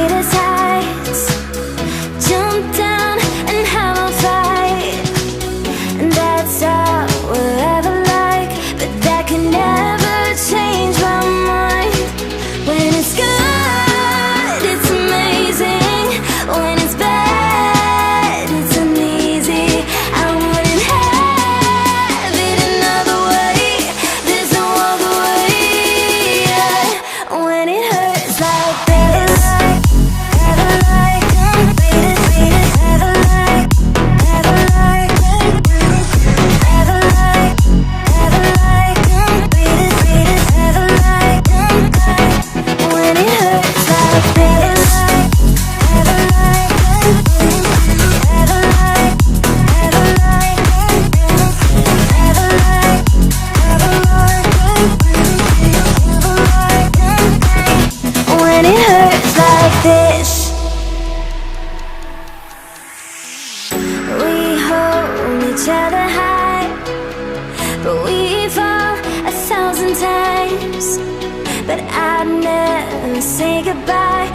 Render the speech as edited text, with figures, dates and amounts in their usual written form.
greatest heights. Jump down and have a fight, and that's all we'll ever like. But that can never change my mind. When it's good, it's amazing. When it's bad, it's uneasy. I wouldn't have it another way. There's no other way. When it hurts like this, ever like, beat it, ever like, ever like, ever like, ever like, beat it, ever like. When it hurts like this, ever like, ever like, ever like, ever like, ever like, when it hurts like this. We hold each other high, but we fall 1,000 times. But I'd never say goodbye.